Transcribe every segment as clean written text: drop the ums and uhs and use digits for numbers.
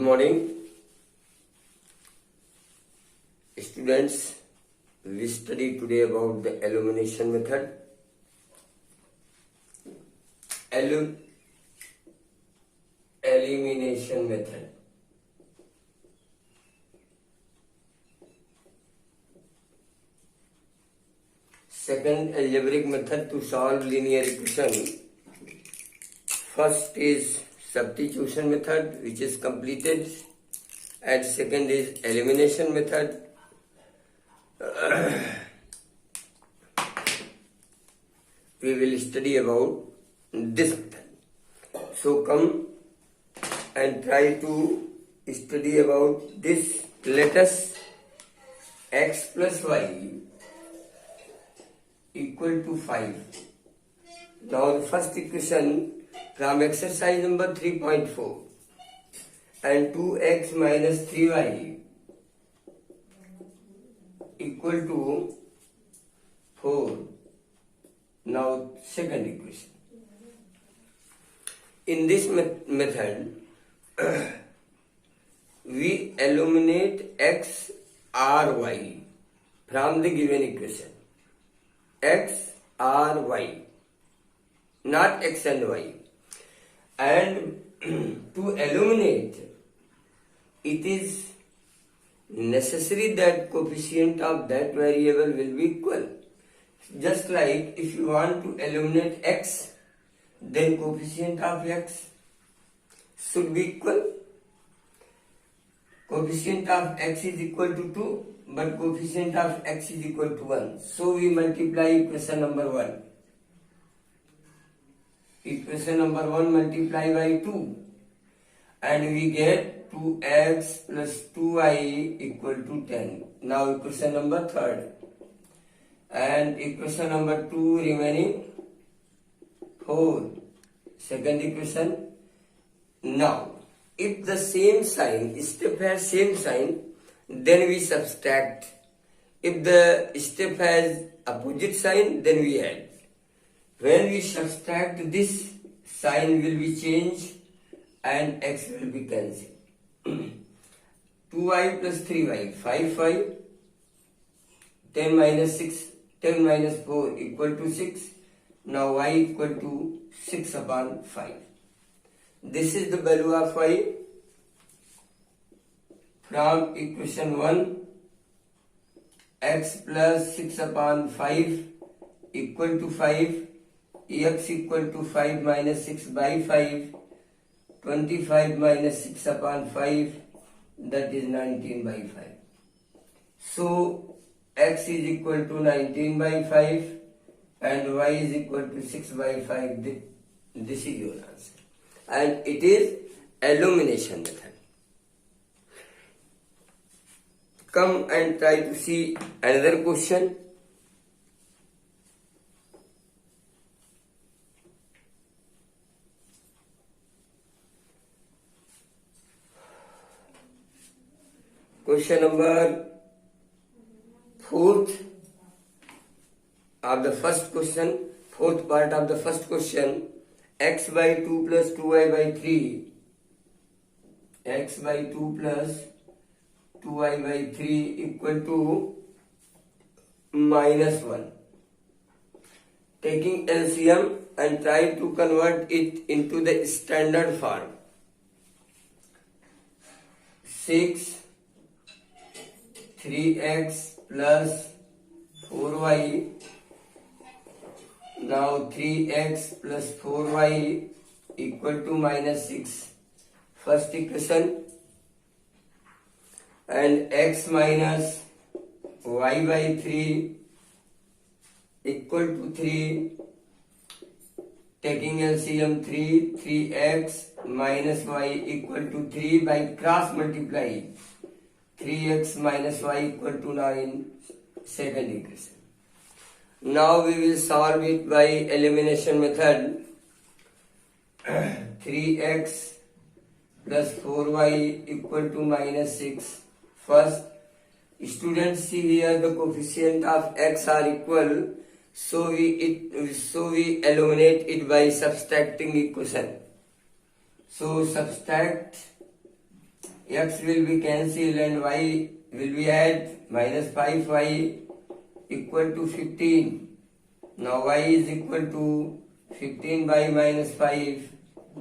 morning, students. We study today about the elimination method. Elimination method. Second algebraic method to solve linear equation. First is substitution method, which is completed, and second is elimination method. We will study about this method. So come and try to study about this. Let us x plus y equal to 5. Now the first equation from exercise number 3.4, and 2x minus 3y equal to 4. Now second equation. In this method, we eliminate x or y from the given equation. X or y, not x and y. And to eliminate, it is necessary that coefficient of that variable will be equal. Just like if you want to eliminate x, then coefficient of x should be equal. Coefficient of x is equal to 2, but coefficient of x is equal to 1. So we multiply equation number 1. Equation number 1 multiply by 2, and we get 2x plus 2y equal to 10. Now equation number 3rd, and equation number 2 remaining 4. Second equation. Now if the same sign, step has same sign, then we subtract. If the step has opposite sign, then we add. When we subtract, this sign will be changed and x will be cancelled. 2y plus 3y, 5y, 10 minus 6, 10 minus 4 equal to 6. Now y equal to 6 upon 5. This is the value of y from equation 1. X plus 6 upon 5 equal to 5. X equal to 5 minus 6 by 5. 25 minus 6 upon 5, that is 19 by 5. So x is equal to 19 by 5 and y is equal to 6 by 5. This is your answer. And it is elimination method. Come and try to see another question. Question number 4th of the first question, 4th part of the first question. X by 2 plus 2y by 3. X by 2 plus 2y by 3 equal to minus 1. Taking LCM and try to convert it into the standard form. 6 3x plus 4y. Now 3x plus 4y equal to minus 6. First equation. And x minus y by 3 equal to 3. Taking LCM 3x minus y equal to 3 by cross multiply. 3x minus y equal to 9. Second equation. Now we will solve it by elimination method. 3x plus 4y equal to minus 6. First, students, see here the coefficient of x are equal, so we eliminate it by subtracting equation. So subtract x will be cancelled and y will be at minus 5y equal to 15. Now y is equal to 15 by minus 5,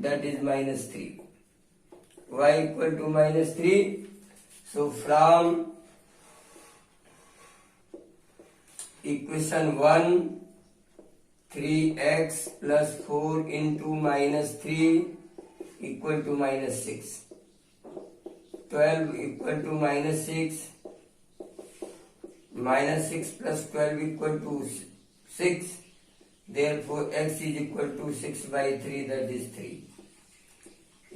that is minus 3. Y equal to minus 3. So from equation 1, 3x plus 4 into minus 3 equal to minus 6. 12 equal to minus 6. Minus 6 plus 12 equal to 6. Therefore, x is equal to 6 by 3, that is 3.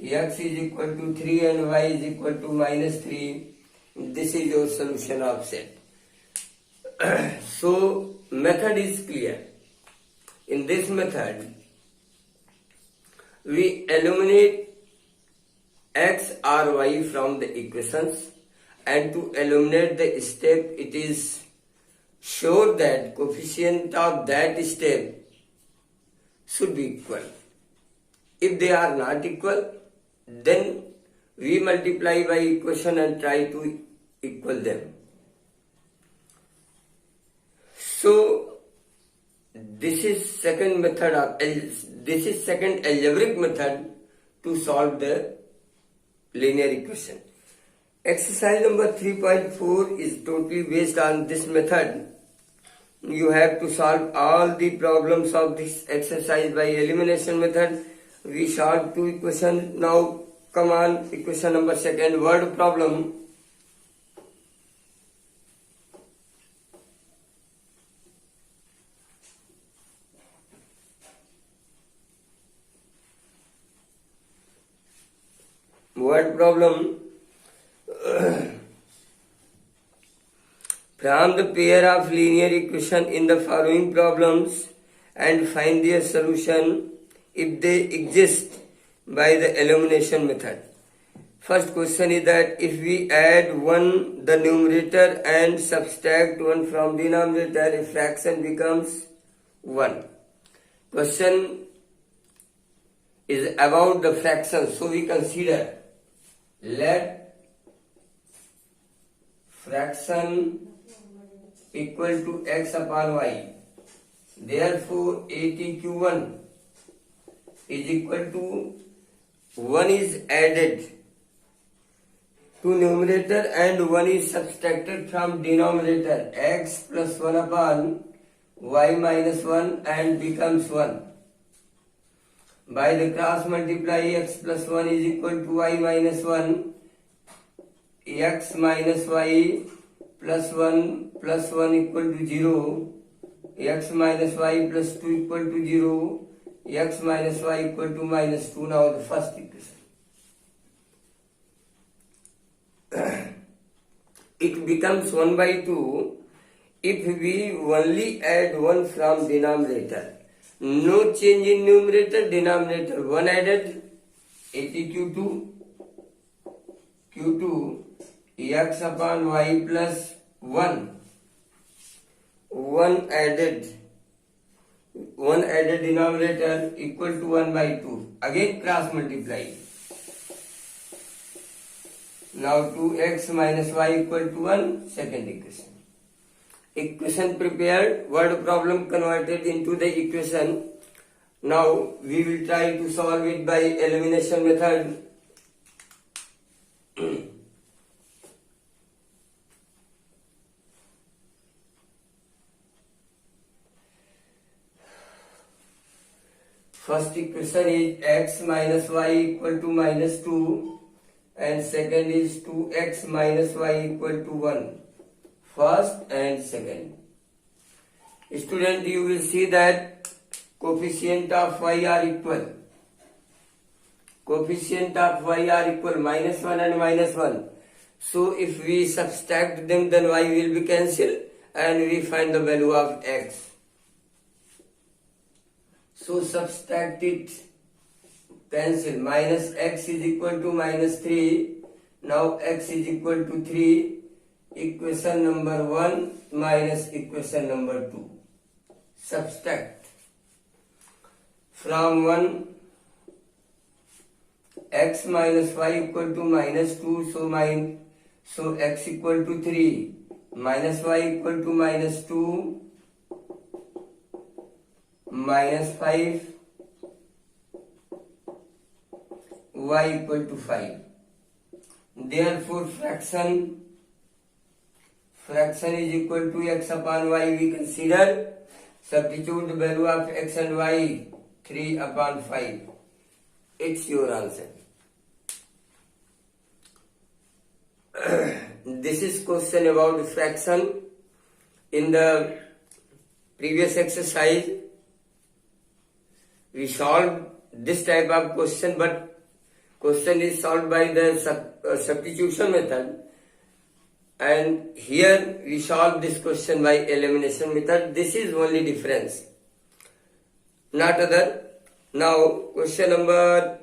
X is equal to 3 and y is equal to minus 3. This is your solution of set. So, method is clear. In this method, we eliminate x or y from the equations, and to eliminate the step, it is sure that coefficient of that step should be equal. If they are not equal, then we multiply by equation and try to equal them. So this is second method this is second algebraic method to solve the linear equation. Exercise number 3.4 is totally based on this method. You have to solve all the problems of this exercise by elimination method. We solved two equations. Now come on, equation number second, word problem. Word problem. From the pair of linear equation in the following problems and find their solution if they exist by the elimination method. First question is that if we add 1 the numerator and subtract 1 from denominator, a fraction becomes 1. Question is about the fraction. So we consider, let fraction equal to x upon y. Therefore, ATQ1 is equal to 1 is added to numerator and 1 is subtracted from denominator, x plus 1 upon y minus 1, and becomes 1. By the cross multiply, x plus 1 is equal to y minus 1, x minus y plus 1 equal to 0, x minus y plus 2 equal to 0, x minus y equal to minus 2. Now the first equation. It becomes 1 by 2 if we only add 1 from denominator. No change in numerator, denominator 1 added, ATQ2, Q2, x upon y plus 1 added denominator equal to 1 by 2. Again cross multiply. Now 2x minus y equal to 1, second equation. Equation prepared, word problem converted into the equation. Now we will try to solve it by elimination method. First equation is x minus y equal to minus 2 and second is 2x minus y equal to 1. First and second. Student, you will see that coefficient of y are equal. Coefficient of y are equal, minus 1 and minus 1. So if we subtract them, then y will be cancelled and we find the value of x. So subtract it, cancel. Minus x is equal to minus 3. Now x is equal to 3. Equation number 1 minus equation number 2. Subtract. From 1, x minus y equal to minus 2, so x equal to 3, minus y equal to minus 2, minus 5, y equal to 5. Therefore fraction is equal to x upon y. We consider, substitute the value of x and y, 3 upon 5. It's your answer. This is question about fraction. In the previous exercise, we solved this type of question, but question is solved by the substitution method. And here we solve this question by elimination method. This is only difference, not other. Now question number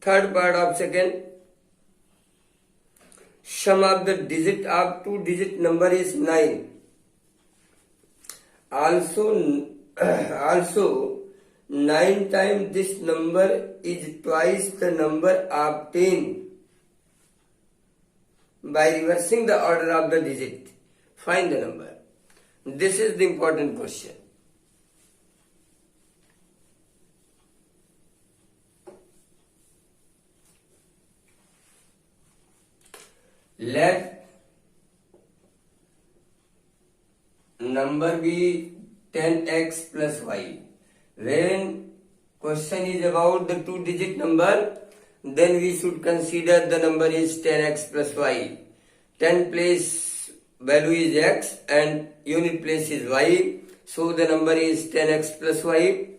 third part of second. Sum of the digit of two-digit number is 9. Also 9 times this number is twice the number obtained by reversing the order of the digit. Find the number. This is the important question. Let number be 10x plus y. When question is about the two-digit number, then we should consider the number is 10x plus y. 10 place value is x and unit place is y. So the number is 10x plus y.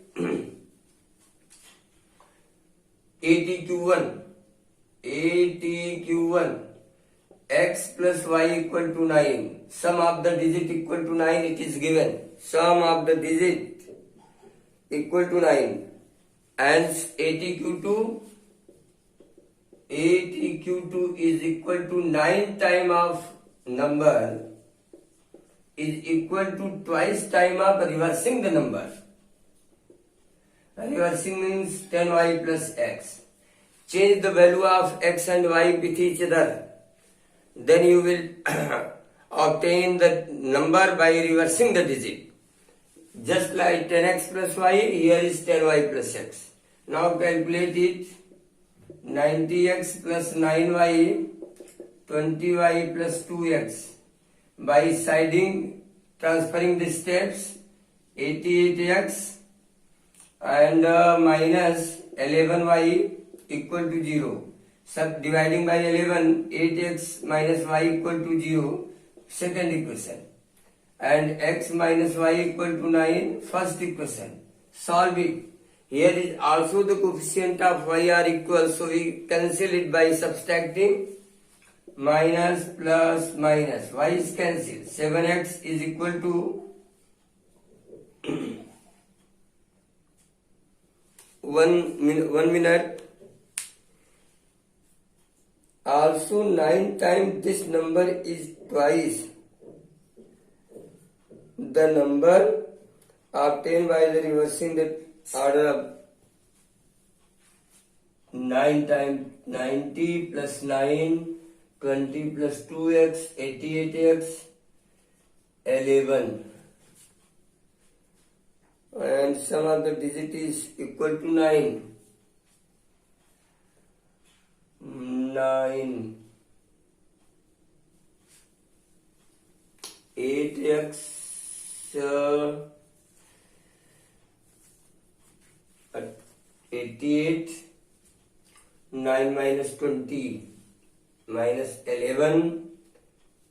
ATQ1 x plus y equal to 9. Sum of the digit equal to 9, it is given. Sum of the digit equal to 9. And ATQ2 is equal to 9 time of number is equal to twice time of reversing the number. Reversing means 10y plus x. Change the value of x and y with each other. Then you will obtain the number by reversing the digit. Just like 10x plus y, here is 10y plus x. Now calculate it. 90x plus 9y, 20y plus 2x. By transferring the steps, 88x and minus 11y equal to 0. Dividing by 11, 8x minus y equal to 0, second equation. And x minus y equal to 9, first equation. Solve it. Here is also the coefficient of y are equal, so we cancel it by subtracting. Minus plus minus, y is cancelled. 7x is equal to 1 minute. Also 9 times this number is twice the number obtained by the reversing the order of 9 times 90 plus 9, 20 plus 2x, 88x, 11. And sum of the digit is equal to 9. 8x 88, 9 minus 20 minus 11,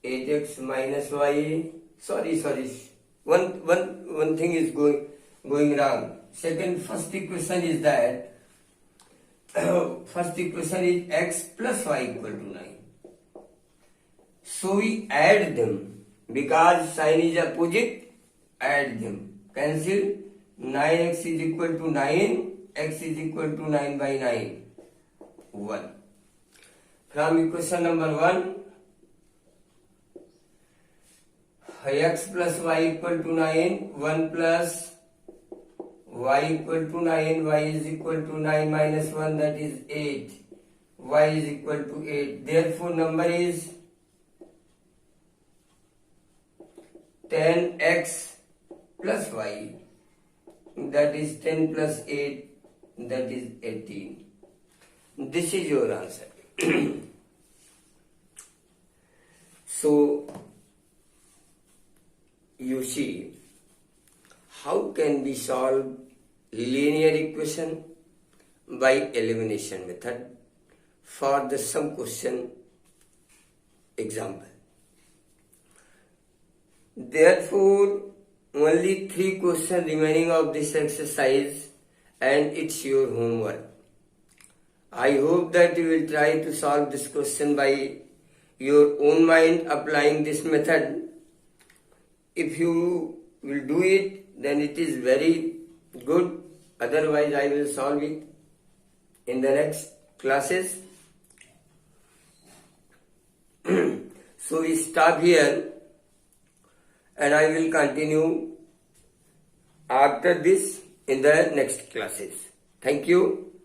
8x minus y. Sorry. One thing is going wrong. First equation is that first equation is x plus y equal to 9. So we add them because sign is opposite. Add them. Cancel. 9x is equal to 9. X is equal to 9 by 9. 1. From equation number 1, x plus y equal to 9. 1 plus y equal to 9, y is equal to 9 minus 1, that is 8. y is equal to 8. Therefore, number is 10x plus y. That is 10 plus 8. That is 18. This is your answer. So, you see, how can we solve linear equation? By elimination method for the sum question example. Therefore, only 3 questions remaining of this exercise and it's your homework. I hope that you will try to solve this question by your own mind applying this method. If you will do it, then it is very good. Otherwise, I will solve it in the next classes. So we stop here and I will continue after this in the next classes. Thank you.